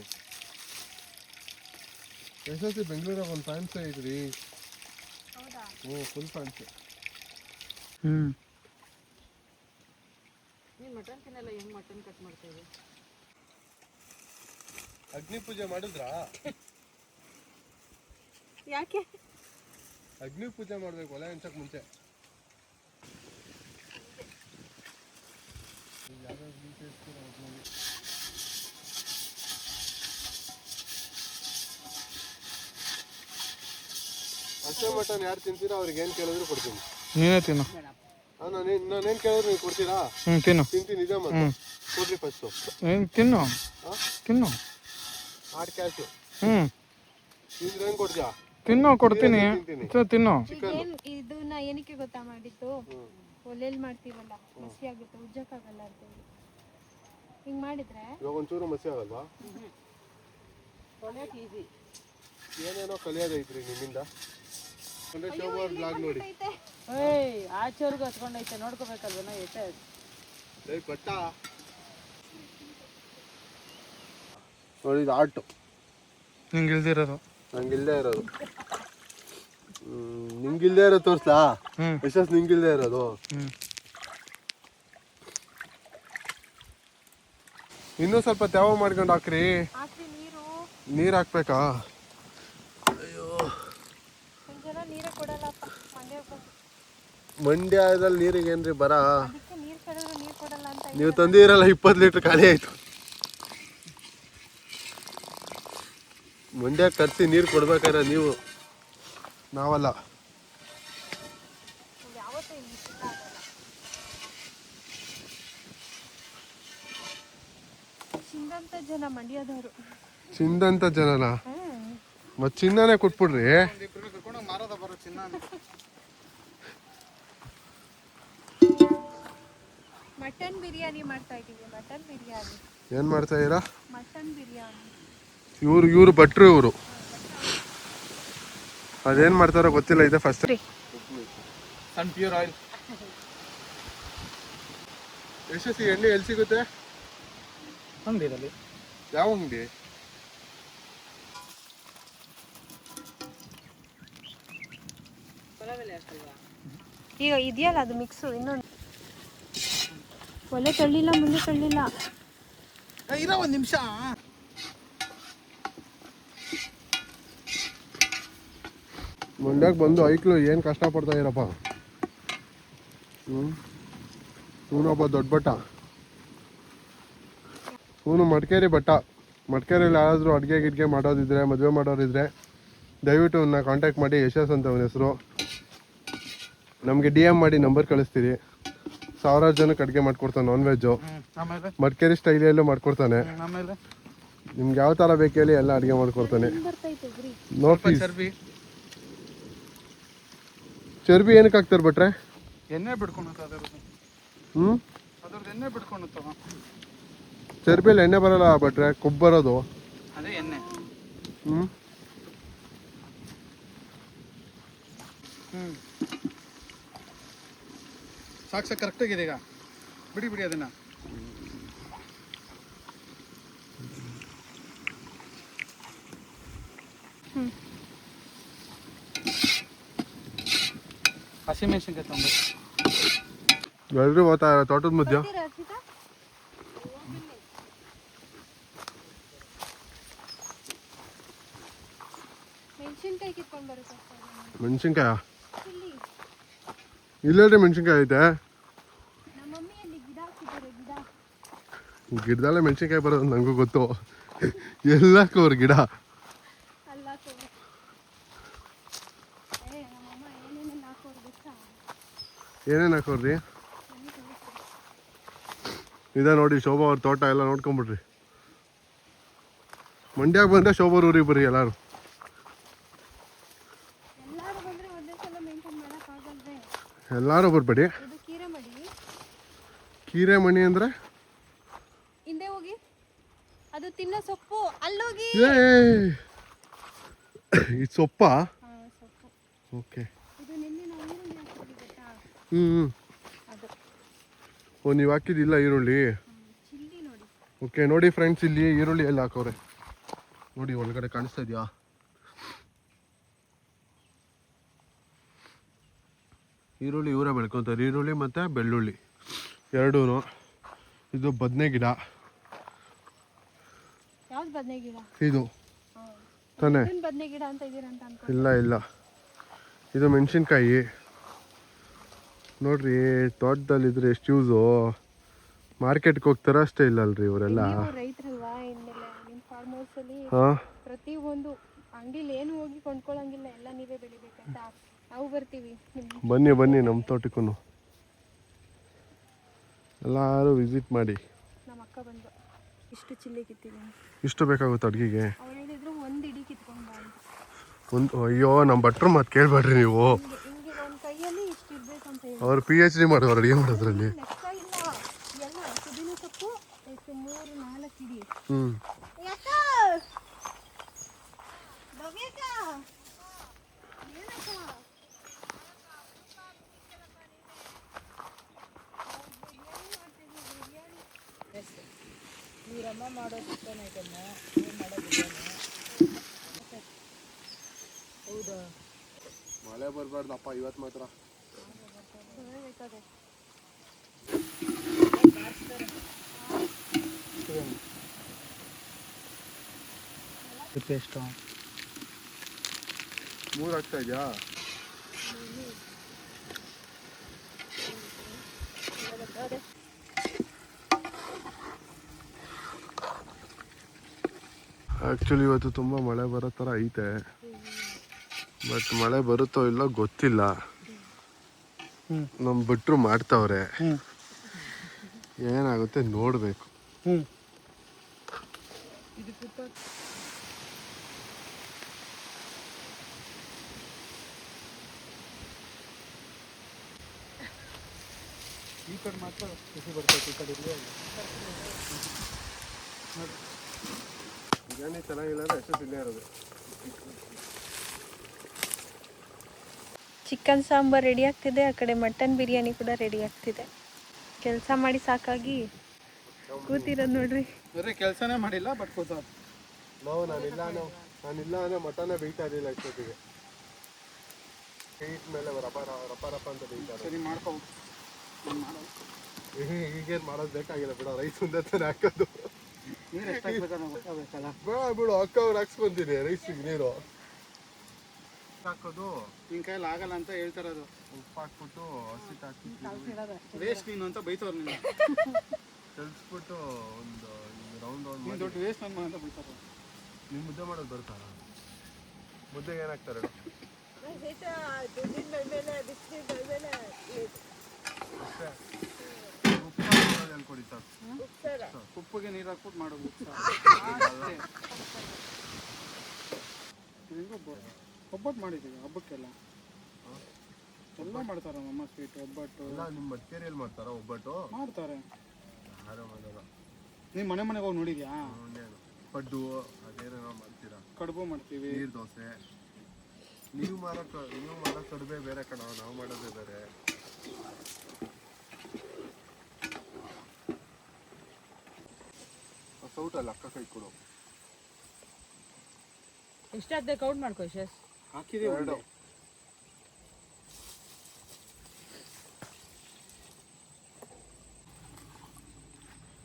ಯಶಸ್ವಿ ಬೆಂಗಳೂರಾಗ ಒಂದು ಫ್ಯಾನ್ಸೇ ಐತ್ರಿ. ಹ್ಞೂ, ಫುಲ್ ಫ್ಯಾನ್ಸೆ. ನೀನು ಮಟನ್ ತಿನ್ನಲ್ಲ, ಹೆಂಗ್ ಮಟನ್ ಕಟ್ ಮಾಡ್ತಾ ಇದ್ದೀವಿ? ಅಗ್ನಿ ಪೂಜೆ ಮಾಡಿದ್ರಾ? ಯಾಕೆ? ಅಗ್ನಿ ಪೂಜೆ ಮಾಡ್ಬೇಕು ಒಲೆ ಹಂಚಕ್ ಮುಂಚೆ. ಹಸೆ ಮಟನ್ ಯಾರು ತಿಂತೀರಾ ಅವ್ರಿಗೆ ಏನ್ ಕೇಳಿದ್ರು ಕೊಡ್ತೀನಿ. ನೀನೇ ತಿನ್ನು. ನಾನೇನ್ ಕೇಳಿದ್ರು ನೀವು ಕೊಡ್ತೀರಾ? ತಿನ್ನು. ತಿಂತೀನಿ, ಇದೆ ಮತ್ತೆ ಕೊಡ್ರಿ ಫಸ್ಟು. ತಿನ್ನು ತಿನ್ನು. ಆಡ್ ಕ್ಯಾಶು ತಿಂದ್ರೆ ಹೆಂಗ್ ಕೊಡ್ತೀಯಾ? ತಿನ್ನು, ಕೊಡ್ತೀನಿ. ತಿನ್ನು. ಏನ್ ಇದನ್ನ ಏನಕ್ಕೆ ಗೊತ್ತಾ ಮಾಡಿದ್ದು? ಒಲೆಯಲ್ಲಿ ಮಾಡ್ತೀವಲ್ಲ, ಮಸಿ ಆಗುತ್ತೆ, ಉಜ್ಜಕ್ಕಾಗಲ್ಲ ಅಂತ ಹೇಳಿ. ಹಿಂಗ್ ಮಾಡಿದ್ರೆ ಇವಾಗ ಒಂಚೂರು ಮಸಿ ಆಗಲ್ವಾ? ಈಸಿ. ಏನೇನೋ ಕಲಿಯೋದೈತ್ರಿ ನಿಮ್ಮಿಂದ. ಅಂದ್ರೆ ಶೋಭಾ ಬ್ಲಾಗ್ ನೋಡಿ. ಏಯ್, ಆಚೆವರೆಗೂ ಹಚ್ಕೊಂಡೈತೆ, ನೋಡ್ಕೋಬೇಕಲ್ವನ ಎಷ್ಟೇ. ಬಟ್ಟ ನೋಡಿ, ಇದು ಆಟು ನಿಂಗೆ ಇಲ್ದಿರೋದು. ನಂಗಿಲ್ದೇ ಇರೋದು. ನಿಂಗಿಲ್ದೇ ಇರೋದು ತೋರ್ಸ್ಲಾ? ಯಶಸ್ ನಿಂಗಿಲ್ದೇ ಇರೋದು. ಇನ್ನೂ ಸ್ವಲ್ಪ ತ್ಯಾವ ಮಾಡ್ಕೊಂಡು ಹಾಕ್ರಿ. ನೀರು ಹಾಕ್ಬೇಕಾ? ಒಂದ್ಸಲ ನೀರೇ ಕೊಡಲ್ಲಪ್ಪ ಮಂಡ್ಯದಲ್ಲಿ ನೀರಿಗೆ ಏನ್ರಿ ಬರ? ಅದಕ್ಕೆ ನೀರು ಕರೆದ್ರು ನೀರು ಕೊಡಲ್ಲ ಅಂತ. ನೀವು ತಂದಿರಲ್ಲ 20 ಲೀಟ್ರ್ ಖಾಲಿ ಆಯ್ತು. ಮಂಡ್ಯ ಕರ್ಸಿ ನೀರು ಕೊಡ್ಬೇಕಾರೆ ನೀವು, ನಾವಲ್ಲ. ಯಾವತ್ತೂ ಇಲ್ಲಿ ಇಷ್ಟ ಆಗಲ್ಲ. ಚಿಂದಂತ ಜನ ಮಂಡ್ಯದವರು. ಚಿಂದಂತ ಜನನ ಮತ್ ಚಿನ್ನನೇ ಕೊಟ್ಬಿಡ್ರಿ. ಮಟನ್ ಬಿರಿಯಾನಿ ಮಾಡ್ತಾ ಇದೀವಿ. ಮಟನ್ ಬಿರಿಯಾನಿ. ಏನ್ ಮಾಡ್ತಾ ಇದೀರಾ? ಮಟನ್ ಬಿರಿಯಾನಿ. ಇವ್ರು ಭಟ್ರು. ಇವರು ಅದೇನ್ ಮಾಡ್ತಾರೋ ಗೊತ್ತಿಲ್ಲ. ಇದೆ ಫಸ್ಟ್ ಸನ್ ಪ್ಯೂರ್ ಆಯಿಲ್. ಯಶಸ್ವಿ ಎಣ್ಣೆ ಎಲ್ಲಿ ಸಿಗುತ್ತೆ? ಅಂಗಡಿಯಲ್ಲಿ. ಯಾವ ಅಂಗಡಿ? ಈಗ ಇದೆಯಲ್ಲ ಅದು ಮಿಕ್ಸು. ಇನ್ನೊಂದು ಒಲೆ ತಳ್ಳಿಲ್ಲ, ಮುಂದೆ ತಳ್ಳಿಲ್ಲ. ಇರೋ ಒಂದು ನಿಮಿಷ. ಮಂಡ್ಯಕ್ಕೆ ಬಂದು ಐಕ್ಳು ಏನು ಕಷ್ಟಪಡ್ತಾ ಇರಪ್ಪ. ಇವನೊಬ್ಬ ದೊಡ್ಡ ಭಟ್ಟ. ಇವನು ಮಡಿಕೇರಿ ಭಟ್ಟ. ಮಡಿಕೇರಿಯಲ್ಲಿ ಯಾರಾದರೂ ಅಡುಗೆ ಮಾಡೋದಿದ್ರೆ, ಮದುವೆ ಮಾಡೋರಿದ್ರೆ ದಯವಿಟ್ಟು ಇವನ್ನ ಕಾಂಟ್ಯಾಕ್ಟ್ ಮಾಡಿ. ಯಶಸ್ ಅಂತ ಅವನ ಹೆಸರು. ನಮಗೆ DM ಮಾಡಿ ನಂಬರ್ ಕಳಿಸ್ತೀರಿ. 1000 ಜನಕ್ಕೆ ಅಡುಗೆ ಮಾಡ್ಕೊಡ್ತಾನೆ. ನಾನ್ ವೆಜ್ಜು ಆಮೇಲೆ ಮಡಿಕೇರಿ ಸ್ಟೈಲಲ್ಲೂ ಮಾಡ್ಕೊಡ್ತಾನೆ. ಆಮೇಲೆ ನಿಮ್ಗೆ ಯಾವ ಥರ ಬೇಕು ಹೇಳಿ ಎಲ್ಲ ಅಡುಗೆ ಮಾಡ್ಕೊಡ್ತಾನೆ. ಬರ್ತೈತೆ ಗ್ರಿ. ನೋಡಿ ಚರ್ಬಿ ಚರ್ಬಿ ಏನಕ್ಕೆ ಹಾಕ್ತಾರೆ ಬಿಟ್ರೆ? ಎಣ್ಣೆ ಬಿಡ್ಕೊಳುತ್ತೆ ಅದರದ್ದು. ಅದ್ರದ್ದು ಎಣ್ಣೆ ಬಿಡ್ಕೊಳುತ್ತವ. ಚರ್ಬಿಯಲ್ಲಿ ಎಣ್ಣೆ ಬರಲ್ಲ ಬಿಟ್ರೆ ಕೊಬ್ಬು ಬರೋದು. ಅದೇ ಎಣ್ಣೆ. ಸಾಕು ಕರೆಕ್ಟಾಗಿದೆ ಈಗ. ಬಿಡಿ ಅದನ್ನ. ಹಸಿಮೆಣಸಿನ್ಕಾಯಿ ತೊಗೊಂಡು ಎಲ್ಲರೂ ಓದ್ತಾ ತೋಟದ ಮಧ್ಯ. ಮೆಣಸಿನ್ಕಾಯಿ ಕಿತ್ಕೊಂಡು ಬರುತ್ತೆ. ಮೆಣಸಿನ್ಕಾಯ ಇಲ್ಲೇ ಮೆಣಸಿನ್ಕಾಯಿ ಐತೆ. ನಮ್ಮ ಮಮ್ಮಿಯಲ್ಲಿ ಗಿಡ ಹಾಕಿದ್ದಾರೆ. ಗಿಡದಲ್ಲೇ ಮೆಣಸಿನ್ಕಾಯಿ ಬರೋದು ನನಗೂ ಗೊತ್ತು. ಎಲ್ಲಕ್ಕೂ ಅವ್ರ ಗಿಡ. ಅಲ್ಲ ನಮ್ಮಮ್ಮ ಏನೇನು ಹಾಕೋರು ಗೊತ್ತಾ? ಏನೇನು ಹಾಕೋರ್ರಿ? ಇದ ನೋಡಿ ಶೋಭಾ ಅವ್ರ ತೋಟ ಎಲ್ಲ ನೋಡ್ಕೊಂಬಿಡ್ರಿ. ಮಂಡ್ಯಾಗ ಬಂದರೆ ಶೋಭಾ ಊರಿಗೆ ಬರ್ರಿ ಎಲ್ಲರೂ. ಎಲ್ಲರೂ ಬಂದರೆ ಒಂದೇ ಸಲ ಮೇಂಟೈನ್ ಮಾಡೋಕ್ಕಾಗಲ್ವೇ? ಎಲ್ಲರೂ ಬರ್ಬೇಡಿ. ಇದು ಕೀರೆಮಡಿ. ಕೀರೆಮಣಿ ಅಂದರೆ ಹಿಂದೆ ಹೋಗಿ, ಅದು ತಿನ್ನೋ ಸೊಪ್ಪು. ಅಲ್ಲೋಗಿ. ಇದು ಸೊಪ್ಪಾ? ಸೊಪ್ಪು. ಓಕೆ. ಇದು ನಿನ್ನೆ ನಾವು ಈರುಳ್ಳಿ ಹಾಕಿದ್ವಿ ಗೊತ್ತಾ? ಅದು ಓ, ನೀವು ಹಾಕಿದ್ದಿಲ್ಲ ಈರುಳ್ಳಿ? ಚಿಲ್ಲಿ ನೋಡಿ. ಓಕೆ, ನೋಡಿ ಫ್ರೆಂಡ್ಸ್, ಇಲ್ಲಿ ಈರುಳ್ಳಿ ಎಲ್ಲ ಹಾಕೋರೆ ನೋಡಿ. ಒಳಗಡೆ ಕಾಣಿಸ್ತಾ ಇದೆಯಾ? ಈರುಳ್ಳಿ ಇವರೇ ಬೆಳ್ಕೊತಾರೆ. ಈರುಳ್ಳಿ ಮತ್ತು ಬೆಳ್ಳುಳ್ಳಿ ಎರಡೂ. ಇದು ಬದನೆ ಗಿಡ. ಯಾವ್ದು ಬದನೆ ಗಿಡ? ಇದು ತಾನೇ? ಬದನೆ ಗಿಡ ಅಂತ ಇದೀರ ಅಂತ ಅನ್ಕೊ. ಇಲ್ಲ, ಇದು ಮೆಣಸಿನ್ಕಾಯಿ ನೋಡ್ರಿ. ತೋಟದಲ್ಲಿದ್ರೆ ಎಷ್ಟು ಯೂಸು. ಮಾರ್ಕೆಟ್ಗೆ ಹೋಗ್ತಾರ ಅಷ್ಟೇ ಇಲ್ಲ ಅಲ್ರಿ ಇವರೆಲ್ಲ. ರೈತರಲ್ವಾ, ಇನ್ಮೇಲೆ ನಿಮ್ಮ ಫಾರ್ಮ್ ಹೌಸಲ್ಲಿ ಹಾಂ, ಪ್ರತಿಯೊಂದು ಅಂಗಡಿಲಿ ಏನು ಹೋಗಿ ಕೊಂಡ್ಕೊಳ್ಳಂಗಿಲ್ಲ, ಎಲ್ಲ ನೀವೇ ಬೆಳಿಬೇಕಂತ. ನಾವು ಬರ್ತೀವಿ. ಬನ್ನಿ ನಮ್ಮ ತೋಟಕ್ಕೂ ಎಲ್ಲರೂ ವಿಸಿಟ್ ಮಾಡಿ. ನಮ್ಮ ಅಕ್ಕ ಬಂದು ಇಷ್ಟು ಚಿಲ್ಲಿ ಕಿತ್ತಿದ್ದೀನಿ. ಇಷ್ಟು ಬೇಕಾಗುತ್ತೆ ಅಡುಗೆಗೆ? ಅವ್ರು ಹೇಳಿದ್ರು ಒಂದು ಇಡೀ ಕಿತ್ಕೊಂಡು ಬಾ ಅಂತ. ಅಯ್ಯೋ, ನಮ್ಮ ಭಟ್ರು ಮಾತು ಕೇಳಬೇಡ್ರಿ ನೀವು. ಹಿಂಗೆ ಒಂದು ಕೈಯಲ್ಲಿ ಇಷ್ಟು ಇರ್ಬೇಕು ಅಂತ ಹೇಳಿ. ಅವ್ರು PhD ಮಾಡೋರು ಅಡುಗೆ ಮಾಡೋದ್ರಲ್ಲಿ. ಲೆಕ್ಕ ಇಲ್ಲ, ಎಲ್ಲ ಪುದೀನ ಸೊಪ್ಪು ಎಷ್ಟು 3-4 ಇಡಿ. ಯಾಕ ಭವ್ಯಕ್ಕ ಏನಕ್ಕ? ಇವರಮ್ಮ ಮಾಡೋ ಚಿಕನ್ ಐಟಮ್ಮು ಮಾಡೋ ಹೌದಾ? ಮಳೆ ಬರಬಾರ್ದಪ್ಪ ಇವತ್ತು ಮಾತ್ರ. ಪೇಸ್ಟು 3 ಆಗ್ತಾ ಇದೆಯಾ? ಆ್ಯಕ್ಚುಲಿ ಇವತ್ತು ತುಂಬ ಮಳೆ ಬರೋ ಥರ ಐತೆ. ಬಟ್ ಮಳೆ ಬರುತ್ತೋ ಇಲ್ಲೋ ಗೊತ್ತಿಲ್ಲ. ನಮ್ಮ ಭಟ್ರು ಮಾಡ್ತಾವ್ರೆ, ಏನಾಗುತ್ತೆ ನೋಡಬೇಕು. ಈ ಕಡೆ ಮಾತ್ರ ಖುಷಿ ಬರ್ತೈತೆ. ಈ ಕಡೆ ಬಿರಿಯಾನಿ ಚೆನ್ನಾಗಿಲ್ಲ ಅಂದ್ರೆ ಎಷ್ಟು ತಿನ್ನೇ ಇರೋದು. ಚಿಕನ್ ಸಾಂಬಾರ್ ರೆಡಿ ಆಗ್ತಿದೆ, ಆ ಕಡೆ ಮಟನ್ ಬಿರಿಯಾನಿ ಕೂಡ ರೆಡಿ ಆಗ್ತಿದೆ. ಕೆಲಸ ಮಾಡಿ ಸಾಕಾಗಿ ಕೂತಿರೋದು ನೋಡ್ರಿ. ಬರೀ ಕೆಲಸನೇ ಮಾಡಿಲ್ಲ, ಬಟ್ ಕೂತ ನಾನಿಲ್ಲ ಅಂದ್ರೆ ಮಟನೇ ಬೇಯ್ತಾ ಇರಲಿಲ್ಲ ಇಷ್ಟೊತ್ತಿಗೆ. ಹೀಟ್ ಮೇಲೆ ರಪ ಅಂತ ಬೇಯ್ತಾರೆ. ಸರಿ ಮಾಡ್ಕೊ. ಈಗೇನು ಮಾಡೋದು ಬೇಕಾಗಿಲ್ಲ ಬಿಡ, ರೈಸ್ ಮುಂದೆ ತಾನೆ ಹಾಕೋದು. ನೀರು ಎಷ್ಟು ಹಾಕ್ಬೇಕನ್ನೋ ಗೊತ್ತಾಗಬೇಕಲ್ಲ. ಬಿಡು ಅಕ್ಕವ್ರು ಹಾಕ್ಸ್ಕೊಂತೀನಿ ರೈಸಿಗೆ ನೀರು ಹಾಕೋದು. ನಿನ್ನ ಕೈಯಲ್ಲಿ ಆಗಲ್ಲ ಅಂತ ಹೇಳ್ತಾರದು. ಉಪ್ಪು ಹಾಕ್ಬಿಟ್ಟು ಹಸಿಟ್ಟು ಹಾಕಿ ವೇಸ್ಟ್ ನೀನು ಅಂತ ಬೈತವ್ರು ನಿನ್ನ. ಕಲಿಸ್ಬಿಟ್ಟು ಒಂದು ರೌಂಡ್ ನೀನು ದೊಡ್ಡ ವೇಸ್ಟ್ ನನ್ನ ಅಂತ ಬೈತಾರೆ. ನೀವು ಮುದ್ದೆ ಮಾಡೋದು ಬರ್ತಾ? ಮುದ್ದೆಗೆ ಏನಾಗ್ತಾರೆ? ಹೇಳ್ಕೊಡಿ ಸರ್. ಉಪ್ಪಿಗೆ ನೀರು ಹಾಕ್ಬಿಟ್ಟು ಮಾಡೋದು ಒಬ್ಬಟ್ಟು ಮಾಡಿದ್ದೀವಿ ಹಬ್ಬಕ್ಕೆಲ್ಲ ಎಲ್ಲ ಮಾಡ್ತಾರೆ ನಮ್ಮ ಸ್ವೀಟ್ ಒಬ್ಬಟ್ಟು ಎಲ್ಲ ನಿಮ್ಮ ಮಡಿಕೇರಿಯಲ್ಲಿ ಮಾಡ್ತಾರಾ ಒಬ್ಬಟ್ಟು? ಮಾಡ್ತಾರೆ. ಯಾರೋ ಮಾಡಲ್ಲ. ನೀವು ಮನೆಗೆ ಹೋಗಿ ನೋಡಿದ್ಯಾ? ಇನ್ನೇನು ಪಡ್ಡು ಅದೇನೋ ಮಾಡ್ತೀರಾ? ಕಡುಬು ಮಾಡ್ತೀವಿ. ನೀರು ದೋಸೆ. ನೀವು ಮಾಡೋ ಕಡುಬೆ ಬೇರೆ ಕಣ, ನಾವು ಮಾಡೋದೇ ಬೇರೆ. ಸೌಟಲ್ಲ ಅಕ್ಕ ಕೈ ಕೊಡು. ಎಷ್ಟಾಗ್ತದೆ ಕೌಂಟ್ ಮಾಡ್ಕೋ ಶೇಷ್. ಹಾಕಿದೀವಿ 2.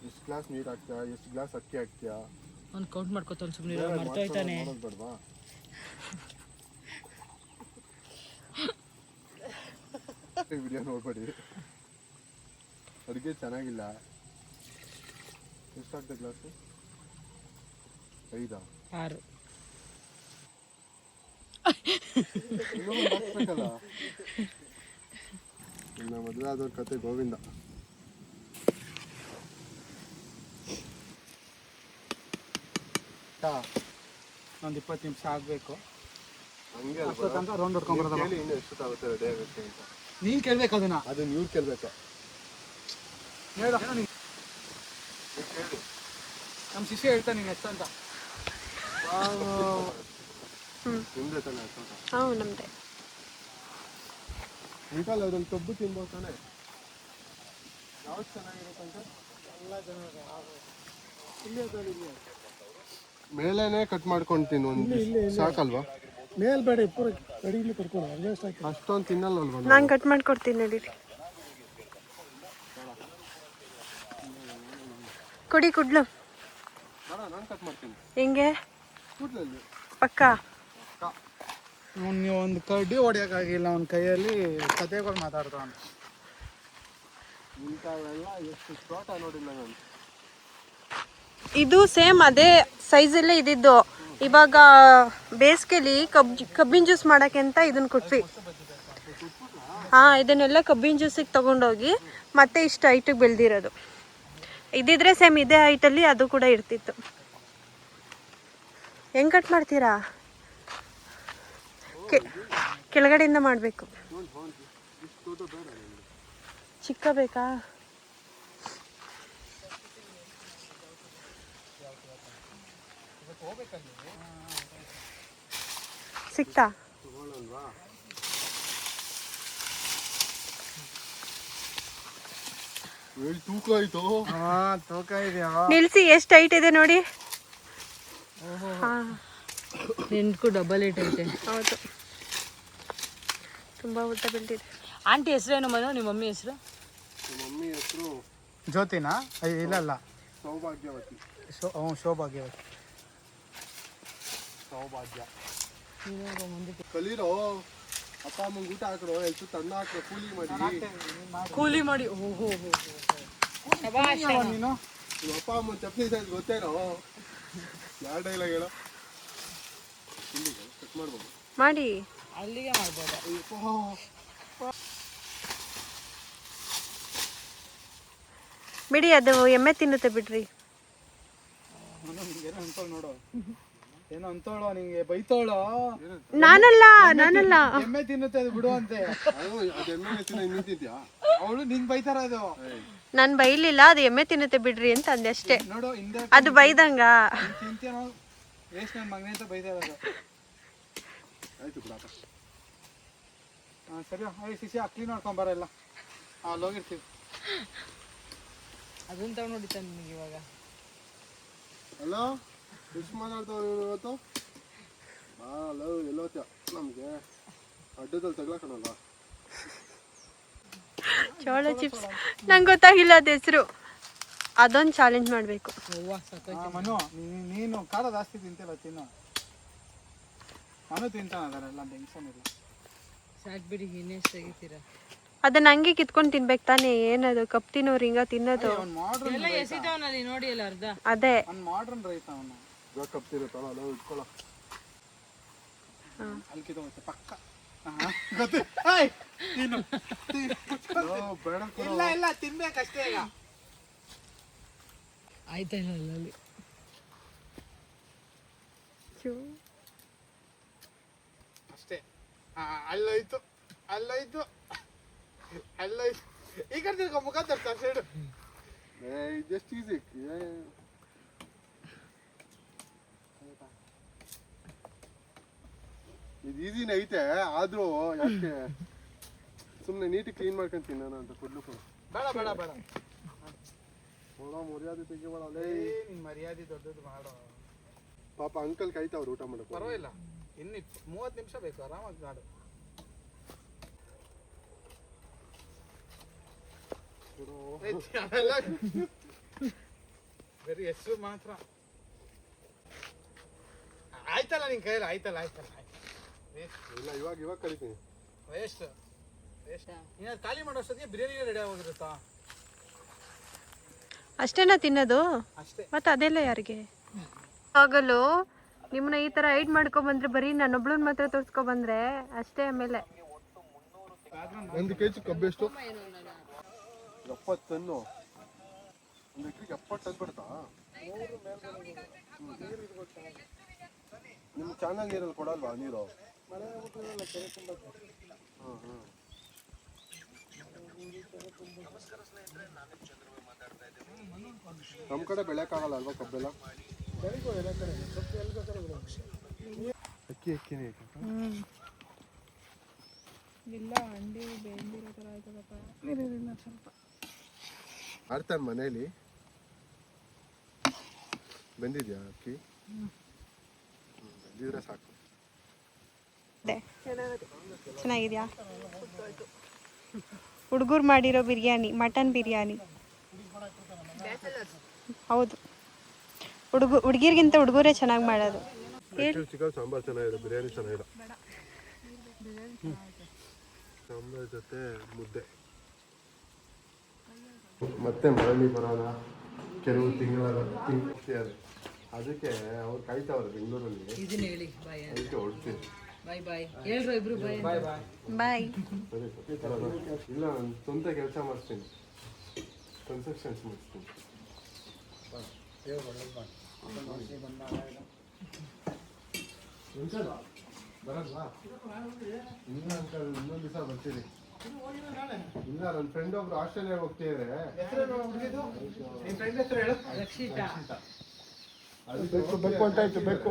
ಎಷ್ಟು ಗ್ಲಾಸ್ ನೀರು ಹಾಕ್ತೀಯಾ, ಎಷ್ಟು ಗ್ಲಾಸ್ ಅಕ್ಕಿ ಹಾಕ್ತೀಯಾ? ಅವ್ನು ಕೌಂಟ್ ಮಾಡ್ಕೋತಾನೆ ಸುಮ್ಮನೆ ಮರ್ತೋಯ್ತಾನೆ. ಬೇಡವಾ? ವಿಡಿಯೋ ನೋಡ್ಬೇಡಿ, ಅಡುಗೆ ಚೆನ್ನಾಗಿಲ್ಲ. ಎಷ್ಟಾಗ್ತದೆ ಗ್ಲಾಸು? 5. 6. ಹಾಕ್ಬೇಕಲ್ಲ. ಇನ್ನು ಮದುವೆ ಆದವ್ರ ಕತೆ ಗೋವಿಂದ. ಒಂದು 20 ನಿಮಿಷ ಆಗಬೇಕು. ಹಂಗೆ ತನಕ ರೌಂಡ್ ಹೊಡ್ಕೊಂಡ್ಬರೋದಲ್ಲ. ಕೇಳಿ ಇನ್ನು ಎಷ್ಟೊತ್ತಾಗುತ್ತೆ ರೆಡಿ ಆಗುತ್ತೆ ಅಂತ. ನೀನು ಕೇಳ್ಬೇಕು ಅದನ್ನ. ಅದನ್ನ ಇವ್ರು ಕೇಳ್ಬೇಕು. ಹೇಳು ಕೇಳಿ. ನಮ್ಮ ಶಿಷ್ಯ ಹೇಳ್ತಾನೆ ನೀನು ಎಷ್ಟು ಅಂತ. ನಿಮ್ದೆ ತಾನೆ ಅಷ್ಟೊತ್ತ? ಹಾಂ ನಮ್ಮದೇ. ನಿಂತಲ್ಲ ಅದ್ರಲ್ಲಿ ಕಬ್ಬು ತಿನ್ಬೋದು ತಾನೆ? ಯಾವ್ದು ಚೆನ್ನಾಗಿರುತ್ತಂತ? ಮೇಲೇನೆ ಕಟ್ ಮಾಡ್ಕೊಂಡು ತಿನ್ನು, ಒಂದು ಸಾಕಲ್ವಾ? ಮೇಲ್ಬೇಡ ಪೂರ ಅಡಿಗೆ ಕರ್ಕೊಂಡು ಅಷ್ಟೊಂದು ತಿನ್ನಲ್ವಲ್ವ? ನಾನು ಕಟ್ ಮಾಡ್ಕೊಡ್ತೀನಿ ನಡೀರಿ. ಕೊಡಿ ಕುಡ್ಲು. ನಾನು ಕಟ್ ಮಾಡ್ತೀನಿ. ಹೆಂಗೆ? ಕೂದಲಲ್ಲಿ ಪಕ್ಕ ನೀವು ಒಂದು ಕಡ್ಡಿ ಹೊಡಿಯೋಕ್ಕಾಗಿಲ್ಲ ಅವನ ಕೈಯಲ್ಲಿ ಕತೆಗಳು ಮಾತಾಡ್ತಾವನು. ಇಂಥವೆಲ್ಲ ಎಷ್ಟು ತೋಟ ನೋಡಿಲ್ಲ ನಾನು. ಇದು ಸೇಮ್ ಅದೇ ಸೈಜಲ್ಲೇ ಇದ್ದಿದ್ದು. ಇವಾಗ ಬೇಸಿಗೆಲಿ ಕಬ್ಬಿನ ಜ್ಯೂಸ್ ಮಾಡೋಕ್ಕೆ ಅಂತ ಇದನ್ನ ಕೊಟ್ವಿ. ಹಾಂ, ಇದನ್ನೆಲ್ಲ ಕಬ್ಬಿನ ಜ್ಯೂಸಿಗೆ ತೊಗೊಂಡೋಗಿ ಮತ್ತೆ ಇಷ್ಟು ಹೈಟಿಗೆ ಬೆಳೆದಿರೋದು. ಇದಿದ್ರೆ ಸೇಮ್ ಇದೇ ಹೈಟಲ್ಲಿ ಅದು ಕೂಡ ಇರ್ತಿತ್ತು. ಹೆಂಗೆ ಕಟ್ ಮಾಡ್ತೀರಾ? ಕೆಳಗಡೆಯಿಂದ ಮಾಡಬೇಕು. ಚಿಕ್ಕ ಬೇಕಾ? ಸಿಕ್ತಾ? ತೂಕ ಆಯ್ತು. ತೂಕ ಇದೆಯಾ? ನಿಲ್ಸಿ, ಎಷ್ಟು ಹೈಟ್ ಇದೆ ನೋಡಿ. ಹಾಂ, ನಿನ್ಗೂ ಡಬಲ್ 8 ಐತೆ. ಹೌದು, ತುಂಬ ಉದ್ದ ಬೆಳೆದಿದೆ. ಆಂಟಿ ಹೆಸರೇನು ಮನು? ನಿಮ್ಮ ಮಮ್ಮಿ ಹೆಸರು? ನಮ್ಮ ಮಮ್ಮಿ ಹೆಸರು ಜ್ಯೋತಿನಾ? ಇಲ್ಲ ಸೌಭಾಗ್ಯವತಿ. ಶೋಭಾಗ್ಯವತಿ. ಸೌಭಾಗ್ಯ. ಕಲೀರೋ, ಅಪ್ಪ ಅಮ್ಮಂಗೆ ಊಟ ಹಾಕ್ರೋ, ಎಷ್ಟು ತನ್ನ ಹಾಕ್ರೋ, ಕೂಲಿ ಮಾಡಿ. ಓಹೋ ನೀನು ನಿಮ್ಮ ಅಪ್ಪ ಅಮ್ಮನ ಚಪ್ಲಿ ಸೈಜ್ ಗೊತ್ತೇನೋ? ಯಾವ ಡೈಲಾಗ್ ಹೇಳೋ? ಇಲ್ಲಿಗೆ ಕಟ್ ಮಾಡ್ಬೋದು. ಮಾಡಿ ಅಲ್ಲಿಗೆ ಮಾಡ್ಬೋದು. ಬಿಡಿ, ಅದು ಎಮ್ಮೆ ತಿನ್ನುತ್ತೆ ಬಿಡ್ರಿ. ಏನೋ ಅಂತೋಳು ನೋಡು, ಏನೋ ಅಂತೋಳು ನಿಂಗೆ ಬೈತೋಳು. ನಾನಲ್ಲ ಎಮ್ಮೆ ತಿನ್ನುತ್ತೆ ಅದು ಬಿಡು ಅಂತೆ. ನಿಂತಿದ್ಯಾ? ಅವಳು ನಿಂಗೆ ಬೈತಾರ ಅದು. ನಾನು ಬೈಲಿಲ್ಲ, ಅದು ಎಮ್ಮೆ ತಿನ್ನುತ್ತೆ ಬಿಡ್ರಿ ಅಂತ ಅಂದೆ ಅಷ್ಟೇ. ನೋಡು ಹಿಂದೆ ಅದು ಬೈದಂಗ. ತಿಂತೇನೋ ವೇಸ್ಟ್ ನನ್ನ ಮಗನೇ ಅಂತ ಬೈತಾ ಇರೋದು. ಆಯ್ತು ಬಿಡ. ಹಾಂ ಸರಿ, ಶಿಷ್ಯ ಅಕ್ಲಿ ನೋಡ್ಕೊಂಬರಲ್ಲ. ಅಲ್ಲಿ ಹೋಗಿರ್ತೀವಿ. ಅದನ್ನ ತಗೊಂಡು ನೋಡಿತಾನೆ ನಿಮಗೆ ಇವಾಗ. ಹಲೋ, ಎಷ್ಟು ಮಾತಾಡ್ತಾವ ಇವತ್ತು? ಹಲೋ, ಎಲ್ಲೋತ್ಯ ನಮಗೆ ಅಡ್ಡದಲ್ಲಿ ತಗ್ಲಾಕಣಲ್ಲ. ಚೋಳ ಚಿಪ್ಸ್ ನಂಗೆ ಗೊತ್ತಾಗಿಲ್ಲ ಅದು ಹೆಸರು. ಅದೊಂದು ಚಾಲೆಂಜ್ ಮಾಡಬೇಕು. ಮನು, ನೀನು ಖಾರ ಜಾಸ್ತಿ ತಿಂತಿಲ್ಲ, ತಿನ್ನು. ಮನು ತಿಂತಾನ ಅದನ್ನೆಲ್ಲ, ಟೆನ್ಷನ್ ಇಲ್ಲ. ಸಾಕು ಬಿಡಿ, ಇನ್ನೆಷ್ಟು ತೆಗಿತೀರಾ? ಅದನ್ನ ಹಂಗೆ ಕಿತ್ಕೊಂಡು ತಿನ್ಬೇಕು ತಾನೇ. ಏನದು ಕಪ್ ತಿನ್ನೋರು ಹಿಂಗ ತಿನ್ನೋದು? ಎಲ್ಲ ಎಸಿದವನಲ್ಲಿ ನೋಡಿ ಎಲ್ಲ ಅರ್ಧ. ಅದೇ ಮಾಡ್ರನ್ ರೈತ ಅವನು. ಕಪ್ತಿರುತ್ತಲ್ಲ, ಅಲ್ಲ ಇಟ್ಕೊಳ್ಳೋ. ಅಲ್ಲಿ ಕಿತ್ತೋಗುತ್ತೆ ಪಕ್ಕ. ಇಲ್ಲ ತಿನ್ಬೇಕಷ್ಟೇ ಈಗ. ಆಯ್ತಾ ಇಲ್ಲ ಅಲ್ಲಲ್ಲಿ ಅಷ್ಟೇ ಅಲ್ಲೋಯ್ತು ಅಲ್ಲೋಯ್ತು ಅಲ್ಲೋಯ್ತು ಈ ಕಡೆ ತಿರ್ಗೋ ಮುಖ ತರ್ತಾ ಸೈಡು ಜಸ್ಟ್ ಈಸಿ. ಇದು ಈಸಿನೇ ಐತೆ, ಆದ್ರೂ ಯಾಕೆ ಸುಮ್ಮನೆ ನೀಟಾಗಿ ಕ್ಲೀನ್ ಮಾಡ್ಕೊಂತೀನಿ ನಾನು ಅಂತ ಕೊಡ್ಲು ಕೊಡು. ಬೇಡ ಬೇಡ ಬೇಡ ಮರ್ಯಾದೆ ತೆಗಿಬೇಡ. ನಿನ್ ಮರ್ಯಾದೆ ದೊಡ್ಡದು ಮಾಡೋ. ಪಾಪ ಅಂಕಲ್ ಕಾಯ್ತಾವ್ರು ಊಟ ಮಾಡಕ್ಕೆ. ಪರವಾಗಿಲ್ಲ, ಇನ್ನು 30 ನಿಮಿಷ ಬೇಕು, ಆರಾಮಾಗಿ ಮಾಡು. ಬರೀ ಹೆಸರು ಮಾತ್ರ ಆಯ್ತಲ್ಲ ನಿನ್ ಕೈಯಲ್ಲಿ. ಆಯ್ತಲ್ಲ ಇಲ್ಲ, ಇವಾಗ ಕರಿತೀನಿ. ವೇಸ್ಟ್ ಇನ್ನ ಖಾಲಿ ಮಾಡೋ ಅಷ್ಟೊತ್ತಿಗೆ ಬಿರಿಯಾನಿ ರೆಡಿ ಆಗೋಗಿರುತ್ತಾ? ಅಷ್ಟೇನಾ ತಿನ್ನೋದು? ಅಷ್ಟೇ. ಮತ್ತೆ ಅದೆಲ್ಲ ಯಾರಿಗೆ ಆಗಲು? ನಿಮ್ಮನ್ನ ಈ ಥರ ಹೈಡ್ ಮಾಡ್ಕೊಬಂದ್ರೆ ಬರೀ ನಾನೊಬ್ಳನ್ನ ಮಾತ್ರ ತೋರಿಸ್ಕೊಬಂದ್ರೆ ಅಷ್ಟೇ. ಆಮೇಲೆ 1 kg ಕಬ್ಬು ಎಷ್ಟು? 70 ಟನ್ನು. 1 ಎಕರೆಗೆ 70 ಟನ್ ಬಿಡ್ತಾ? ನಿಮ್ಮ ಚಾನಲ್ ನೀರಲ್ಲಿ ಕೊಡಲ್ವಾ ನೀರು? ನಮ್ಮ ಕಡೆ ಬೆಳೆಯಕ್ಕಾಗಲ್ಲ ಅಲ್ವಾ ಕಬ್ಬೆಲ್ಲ? ಅಕ್ಕಿನೇ ಇಲ್ಲ, ಅಂಡಿ ಬೆಂದಿರೋ ಥರ ಆಯ್ತದಪ್ಪ. ಸ್ವಲ್ಪ ಆಡ್ತಾನೆ ಮನೇಲಿ. ಬಂದಿದ್ಯಾ ಅಕ್ಕಿ? ಬಂದಿದ್ರೆ ಸಾಕು. ಚೆನ್ನಾಗಿದ್ಯಾ? ಹುಡುಗರು ಮಾಡಿರೋ ಬಿರಿಯಾನಿ, ಮಟನ್ ಬಿರಿಯಾನಿ. ಹೌದು, ಹುಡುಗಿರ್ಗಿಂತ ಹುಡುಗರೇ ಚೆನ್ನಾಗಿ ಮಾಡೋದು. ಚಿಕನ್ ಸಾಂಬಾರ್ ಚೆನ್ನಾಗಿದೆ, ಬಿರಿಯಾನಿ ಚೆನ್ನಾಗಿಲ್ಲ. ಸಾಂಬಾರ್ ಜೊತೆ ಮುದ್ದೆ. ಮತ್ತೆ ಮರಳಿ ಬರೋಣ ಕೆಲವು ತಿಂಗಳ ಅದಕ್ಕೆ ಅವ್ರು ಕಾಯ್ತಾವ್ರೆ ಬೆಂಗಳೂರಲ್ಲಿ. ಇದನ್ನ ಹೇಳಿ ಬಾಯ್. ಅದಕ್ಕೆ ಹೊಡ್ತೀನಿ. ಬಾಯ್ ಬಾಯ್ ಹೇಳ್ರು ಇಬ್ರು ಬಾಯ್. ಬಾಯ್ ಬಾಯ್ ಬಾಯ್. ಸರಿ ಇಲ್ಲ, ನಾನು ಸ್ವಂತ ಕೆಲಸ ಮಾಡಿಸ್ತೀನಿ, ಕನ್ಸ್ಟ್ರಕ್ಷನ್ಸ್ ಮಾಡಿಸ್ತೀನಿ. ಬರಲ್ವಾ? ಇಲ್ಲ ಅಂಕಲ್, ಇನ್ನೊಂದು ದಿವಸ ಬರ್ತೀನಿ. ಇಲ್ಲ, ನನ್ನ ಫ್ರೆಂಡ್ ಒಬ್ರು ಆಸ್ಟ್ರೇಲಿಯಾ ಹೋಗ್ತಿದ್ದಾರೆ. ನಿನ್ ಫ್ರೆಂಡ್ ಹೆಸರು ಹೇಳು. ರಕ್ಷಿತಾ. ಅದು ಬೇಕು ಅಂತ ಆಯ್ತು, ಬೇಕು.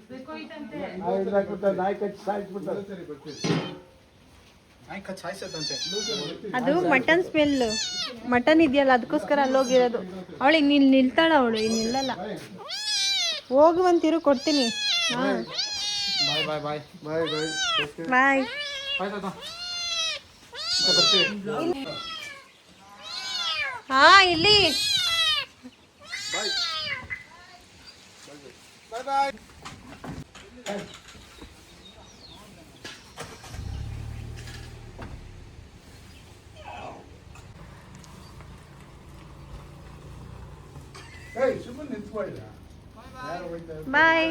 ಸರಿ ಬರ್ತೀನಿ. ನಾಯಿ ಕಚ್ ಸಾಯ್ಸತ್ತಂತೆ. ಅದು ಮಟನ್ ಸ್ಮೆಲ್. ಮಟನ್ ಇದೆಯಲ್ಲ, ಅದಕ್ಕೋಸ್ಕರ ಅಲ್ಲೋಗಿರೋದು. ಅವಳು ಇಲ್ಲಿ ನಿಲ್ತಾಳ, ಅವಳು ಇಲ್ಲಿ ನಿಲ್ಲಲ್ಲ. ಹೋಗುವಂತಿರು, ಕೊಡ್ತೀನಿ. ಹಾಂ, ಬಾಯ್ ಬಾಯ್ ಬಾಯ್ ಬಾಯ್ ಬಾಯ್. ಬಾಯ್. ಬಾಯ್ ತಾತ. ಬರ್ತೀವಿ. ಹಾಂ, ಇಲ್ಲಿ ಬಾಯ್ ಬಾಯ್ ಬಾಯ್. ಸುಮ್ಮನೆ ನಿಂತ್ಕೊಳ್ಳ. ಬಾಯ್.